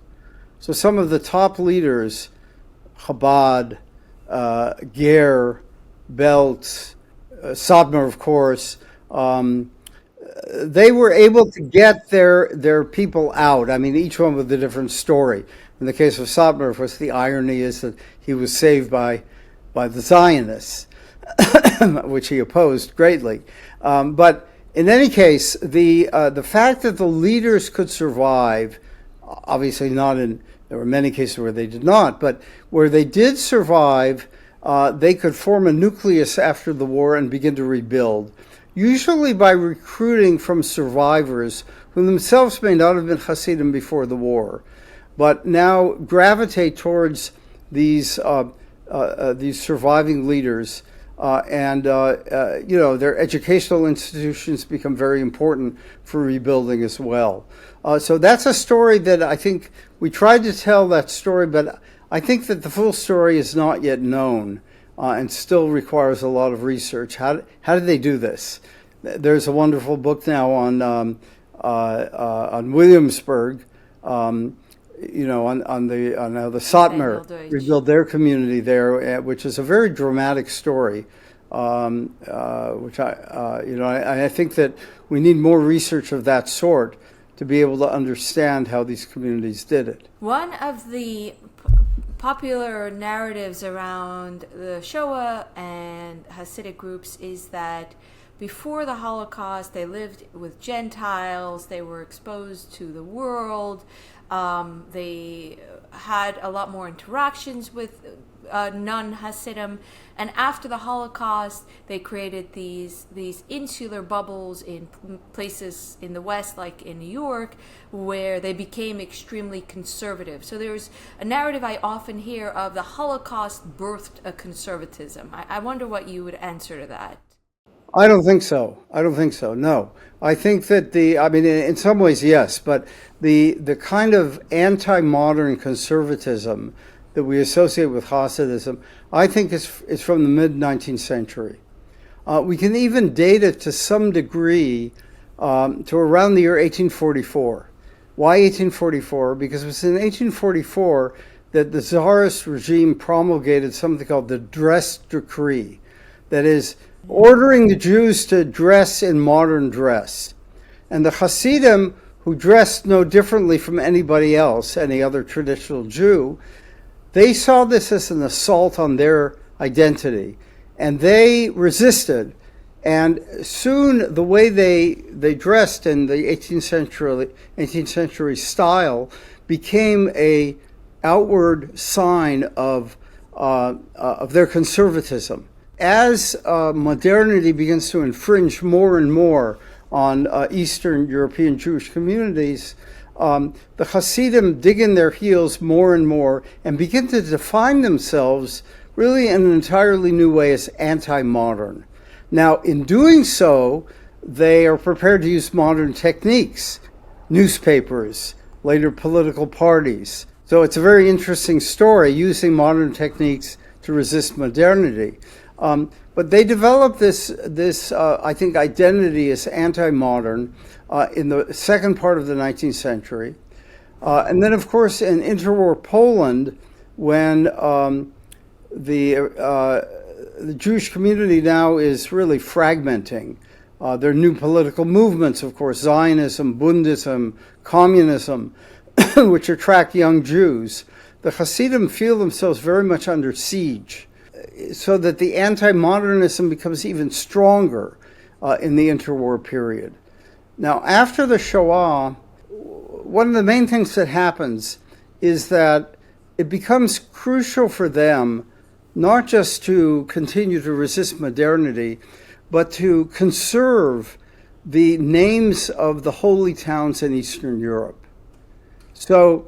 So some of the top leaders, Chabad, Ger, Belz, Sadmer, of course, they were able to get their people out. I mean, each one with a different story. In the case of Satmar, of course, the irony is that he was saved by the Zionists, which he opposed greatly. But in any case, the fact that the leaders could survive, obviously not in, there were many cases where they did not, but where they did survive, they could form a nucleus after the war and begin to rebuild, usually by recruiting from survivors who themselves may not have been Hasidim before the war, but now gravitate towards these surviving leaders, and their educational institutions become very important for rebuilding as well. So that's a story that I think we tried to tell that story, but I think that the full story is not yet known, and still requires a lot of research. How did they do this? There's a wonderful book now on Williamsburg, on how the Satmar rebuilt their community there, which is a very dramatic story. Which I think that we need more research of that sort to be able to understand how these communities did it. One of the popular narratives around the Shoah and Hasidic groups is that before the Holocaust, they lived with Gentiles, they were exposed to the world, they had a lot more interactions with non-Hasidim, and after the Holocaust, they created these insular bubbles in places in the West, like in New York, where they became extremely conservative. So there's a narrative I often hear of the Holocaust birthed a conservatism. I wonder what you would answer to that. I don't think so. No. I think that in some ways, yes, but the kind of anti-modern conservatism that we associate with Hasidism, I think is from the mid-19th century. We can even date it to some degree to around the year 1844. Why 1844? Because it was in 1844 that the Tsarist regime promulgated something called the Dress Decree, that is, ordering the Jews to dress in modern dress. And the Hasidim, who dressed no differently from anybody else, any other traditional Jew, they saw this as an assault on their identity, and they resisted. And soon the way they dressed in the 18th century style became a outward sign of their conservatism. As modernity begins to infringe more and more on Eastern European Jewish communities, the Hasidim dig in their heels more and more and begin to define themselves really in an entirely new way as anti-modern. Now, in doing so, they are prepared to use modern techniques, newspapers, later political parties. So it's a very interesting story, using modern techniques to resist modernity. But they developed this I think, identity as anti-modern in the second part of the 19th century. And then, of course, in interwar Poland, when the Jewish community now is really fragmenting. There are new political movements, of course, Zionism, Bundism, communism, which attract young Jews. The Hasidim feel themselves very much under siege, so that the anti-modernism becomes even stronger in the interwar period. Now, after the Shoah, one of the main things that happens is that it becomes crucial for them not just to continue to resist modernity, but to conserve the names of the holy towns in Eastern Europe. So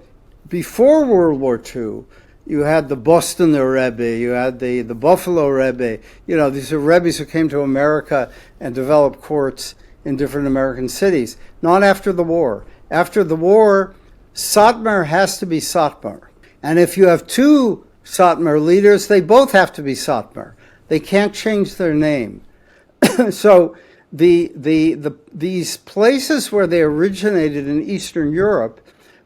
before World War II, you had the Bostoner Rebbe, you had the Buffalo Rebbe. These are Rebbes who came to America and developed courts in different American cities. Not after the war. After the war, Satmar has to be Satmar. And if you have two Satmar leaders, they both have to be Satmar. They can't change their name. So these places where they originated in Eastern Europe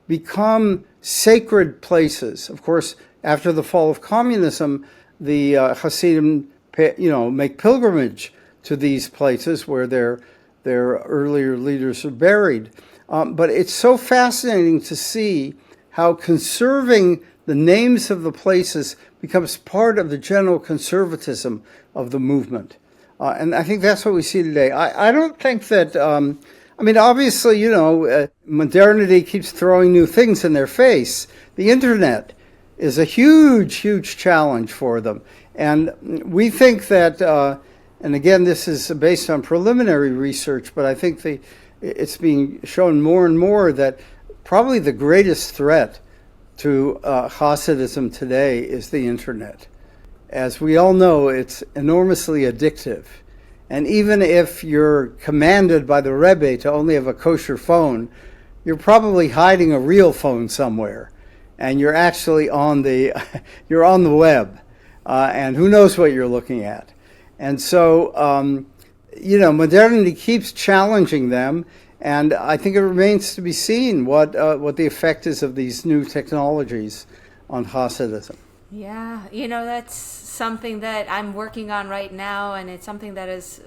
become sacred places. Of course, after the fall of communism, the Hasidim, make pilgrimage to these places where their their earlier leaders are buried. But it's so fascinating to see how conserving the names of the places becomes part of the general conservatism of the movement. And I think that's what we see today. I don't think that, obviously, modernity keeps throwing new things in their face. The internet is a huge, huge challenge for them. And we think that, and again, this is based on preliminary research, but I think it's being shown more and more that probably the greatest threat to Hasidism today is the internet. As we all know, it's enormously addictive. And even if you're commanded by the Rebbe to only have a kosher phone, you're probably hiding a real phone somewhere. And you're actually you're on the web. And who knows what you're looking at. And so, modernity keeps challenging them. And I think it remains to be seen what the effect is of these new technologies on Hasidism. Yeah, that's something that I'm working on right now, and it's something that has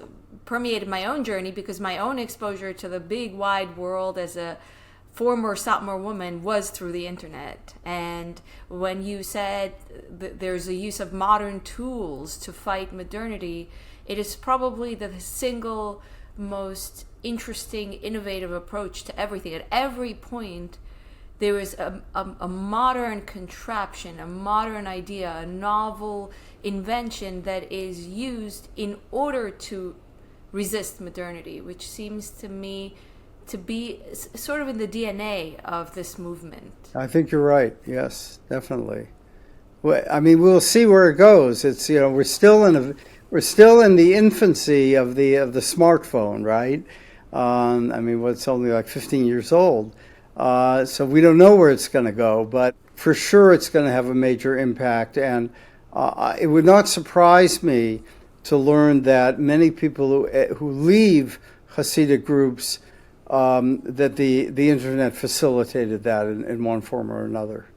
permeated my own journey because my own exposure to the big wide world as a former Satmar woman was through the internet. And when you said that there's a use of modern tools to fight modernity, it is probably the single most interesting, innovative approach to everything. At every point, there is a modern contraption, a modern idea, a novel invention that is used in order to resist modernity, which seems to me to be sort of in the DNA of this movement. I think you're right. Yes, definitely. Well, we'll see where it goes. It's we're still in the infancy of the smartphone, right? It's only like 15 years old. So we don't know where it's going to go, but for sure it's going to have a major impact. And it would not surprise me to learn that many people who leave Hasidic groups, that the internet facilitated that in one form or another.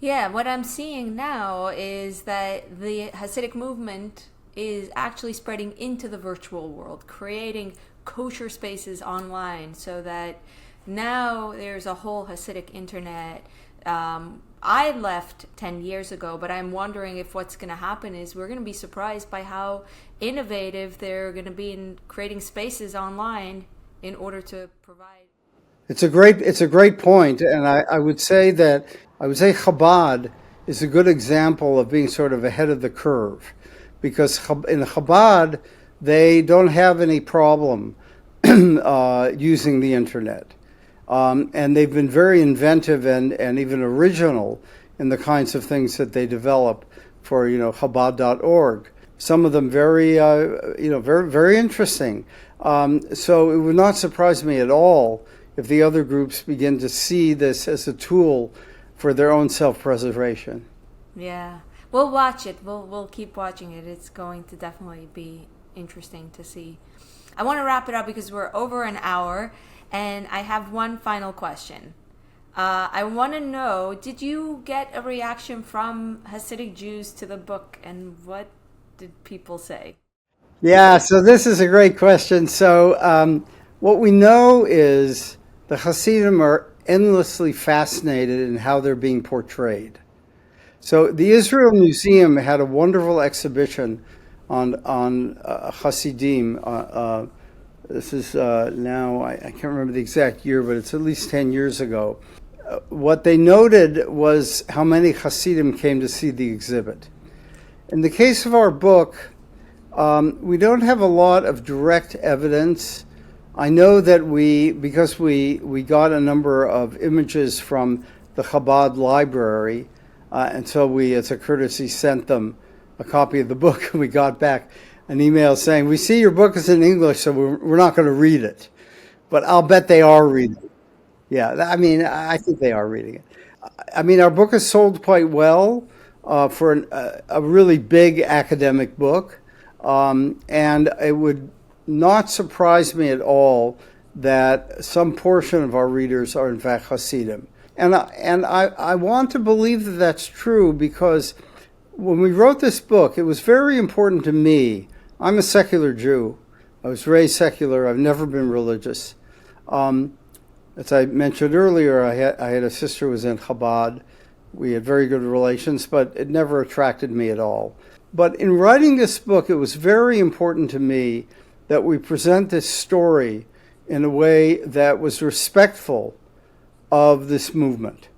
Yeah, what I'm seeing now is that the Hasidic movement is actually spreading into the virtual world, creating kosher spaces online so that now there's a whole Hasidic Internet. I left 10 years ago, but I'm wondering if what's going to happen is we're going to be surprised by how innovative they're going to be in creating spaces online in order to provide. It's a great point, and I would say Chabad is a good example of being sort of ahead of the curve, because in Chabad they don't have any problem using the internet. And they've been very inventive and even original in the kinds of things that they develop for, Chabad.org. Some of them very, very, very interesting. So it would not surprise me at all if the other groups begin to see this as a tool for their own self-preservation. Yeah, we'll watch it. We'll keep watching it. It's going to definitely be interesting to see. I want to wrap it up because we're over an hour. And I have one final question. I want to know, did you get a reaction from Hasidic Jews to the book, and what did people say? Yeah, so this is a great question. So what we know is the Hasidim are endlessly fascinated in how they're being portrayed. So the Israel Museum had a wonderful exhibition on Hasidim. This is now, I can't remember the exact year, but it's at least 10 years ago. What they noted was how many Hasidim came to see the exhibit. In the case of our book, we don't have a lot of direct evidence. I know that because we got a number of images from the Chabad library, and so we, as a courtesy, sent them a copy of the book, and we got back an email saying, "We see your book is in English, so we're not going to read it, but I'll bet they are reading it." Yeah, I think they are reading it. Our book is sold quite well for a really big academic book, and it would not surprise me at all that some portion of our readers are in fact Hasidim. And I want to believe that that's true because when we wrote this book, it was very important to me. I'm a secular Jew, I was raised secular. I've never been religious. As I mentioned earlier, I had a sister who was in Chabad. We had very good relations, but it never attracted me at all. But in writing this book, it was very important to me that we present this story in a way that was respectful of this movement.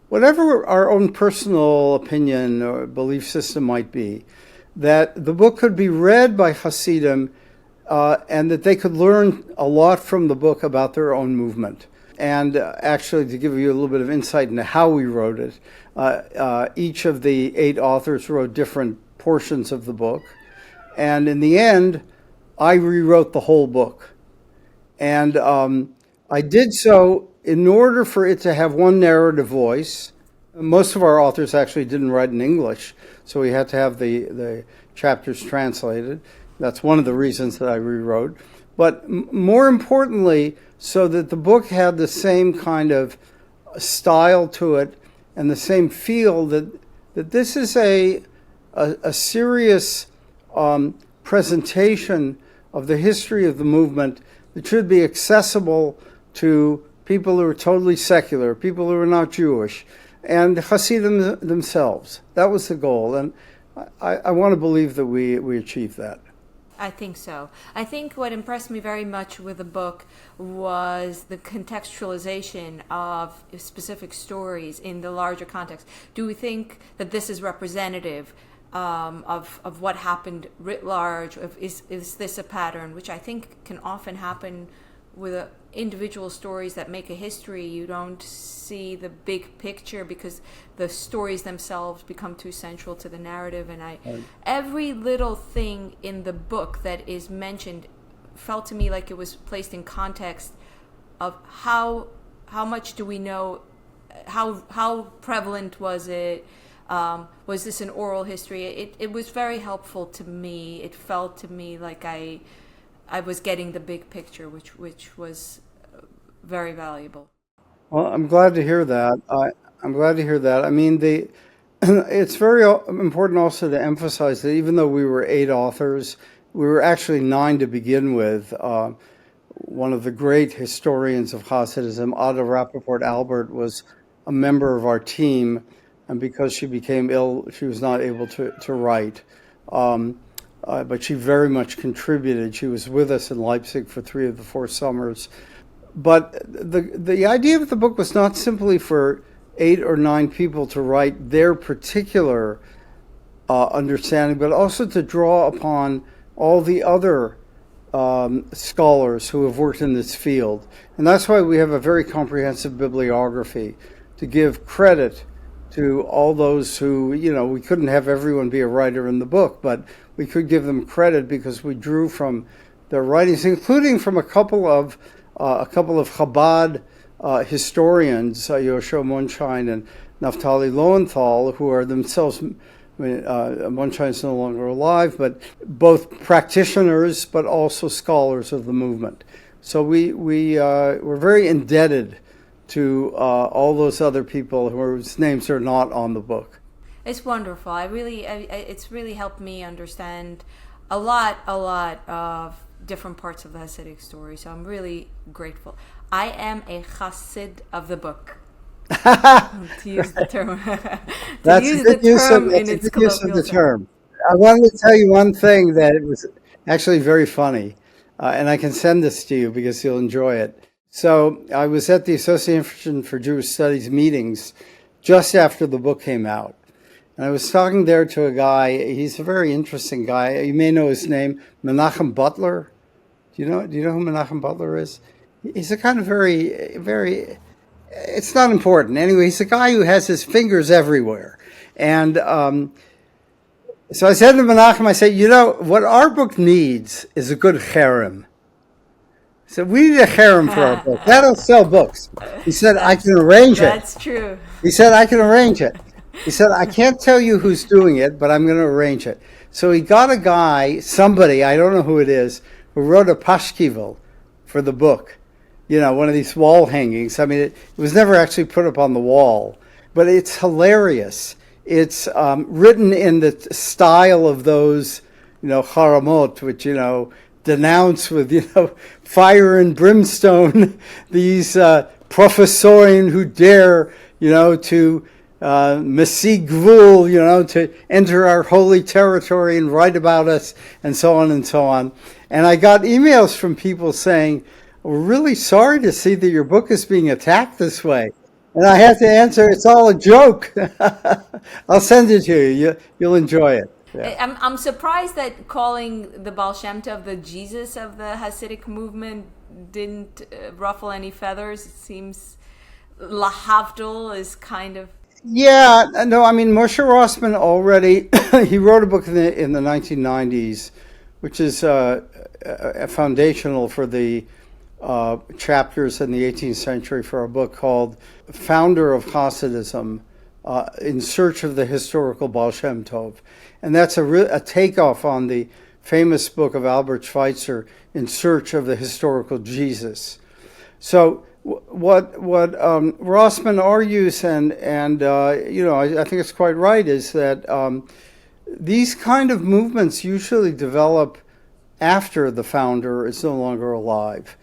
Whatever our own personal opinion or belief system might be, that the book could be read by Hasidim and that they could learn a lot from the book about their own movement. And actually, to give you a little bit of insight into how we wrote it, each of the 8 authors wrote different portions of the book. And in the end, I rewrote the whole book. And I did so in order for it to have one narrative voice. Most of our authors actually didn't write in English, so we had to have the chapters translated. That's one of the reasons that I rewrote. But more importantly, so that the book had the same kind of style to it and the same feel, that this is a serious presentation of the history of the movement that should be accessible to people who are totally secular, people who are not Jewish, and Hasidim themselves. That was the goal, and I want to believe that we achieved that. I think so. I think what impressed me very much with the book was the contextualization of specific stories in the larger context. Do we think that this is representative of what happened writ large? Is this a pattern, which I think can often happen with individual stories that make a history? You don't see the big picture because the stories themselves become too central to the narrative. And every little thing in the book that is mentioned felt to me like it was placed in context of how much do we know, how prevalent was it, was this an oral history? It was very helpful to me. It felt to me like I was getting the big picture, which was very valuable. Well, I'm glad to hear that. I'm glad to hear that. I mean, it's very important also to emphasize that even though we were 8 authors, we were actually 9 to begin with. One of the great historians of Hasidism, Ada Rappaport Albert, was a member of our team, and because she became ill, she was not able to write. But she very much contributed. She was with us in Leipzig for 3 of the 4 summers. But the idea of the book was not simply for 8 or 9 people to write their particular understanding, but also to draw upon all the other scholars who have worked in this field. And that's why we have a very comprehensive bibliography to give credit to all those who, we couldn't have everyone be a writer in the book, but we could give them credit because we drew from their writings, including from a couple of Chabad historians, Yoshua Monshine and Naftali Lowenthal, who are themselves, Monshine is no longer alive, but both practitioners, but also scholars of the movement. So we're very indebted to all those other people whose names are not on the book. It's wonderful. It's really helped me understand a lot of different parts of the Hasidic story. So I'm really grateful. I am a Hasid of the book. To use the term. That's a good use of the term. I wanted to tell you one thing that was actually very funny, and I can send this to you because you'll enjoy it. So I was at the Association for Jewish Studies meetings just after the book came out. And I was talking there to a guy. He's a very interesting guy. You may know his name, Menachem Butler. Do you know who Menachem Butler is? He's a kind of very, it's not important. Anyway, he's a guy who has his fingers everywhere. And so I said to Menachem, I said, what our book needs is a good cherem. He said, we need a cherem for our book. That'll sell books. He said, I can arrange it. That's true. He said, I can arrange it. He said, I can't tell you who's doing it, but I'm going to arrange it. So he got a guy, somebody, I don't know who it is, who wrote a pashkeville for the book. One of these wall hangings. I mean, it was never actually put up on the wall, but it's hilarious. It's written in the style of those, haramot, which, denounce with, fire and brimstone these professorin who dare, to Mesig Gvul, to enter our holy territory and write about us, and so on and so on. And I got emails from people saying, "We're really sorry to see that your book is being attacked this way." And I had to answer, "It's all a joke." I'll send it to you. You'll enjoy it. Yeah. I'm surprised that calling the Baal Shem Tov the Jesus of the Hasidic movement didn't ruffle any feathers. It seems Lahavdil is kind of... Yeah, no, I mean, Moshe Rossman already, he wrote a book in the 1990s, which is foundational for the chapters in the 18th century for a book called Founder of Hasidism, In Search of the Historical Baal Shem Tov. And that's a takeoff on the famous book of Albert Schweitzer, In Search of the Historical Jesus. So what Rossman argues, and I think it's quite right, is that these kind of movements usually develop after the founder is no longer alive.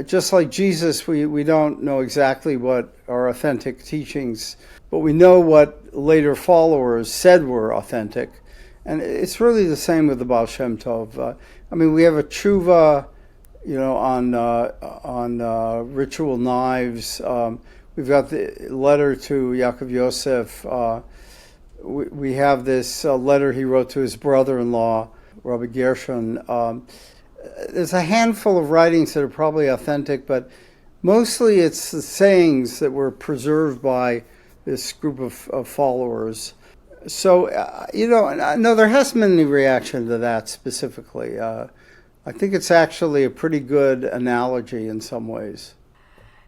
Just like Jesus, we don't know exactly what are authentic teachings, but we know what later followers said were authentic. And it's really the same with the Baal Shem Tov. We have a tshuva, on ritual knives. We've got the letter to Yakov Yosef. We have this letter he wrote to his brother-in-law, Rabbi Gershon. There's a handful of writings that are probably authentic, but mostly it's the sayings that were preserved by this group of followers. So, no, there hasn't been any reaction to that specifically. I think it's actually a pretty good analogy in some ways.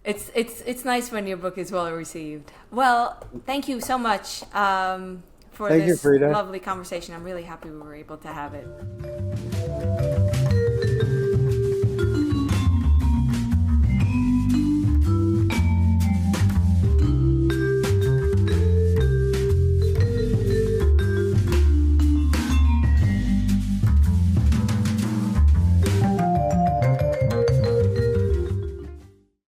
It's nice when your book is well received. Well, thank you so much for Thank this you, Frida. lovely conversation. I'm really happy we were able to have it.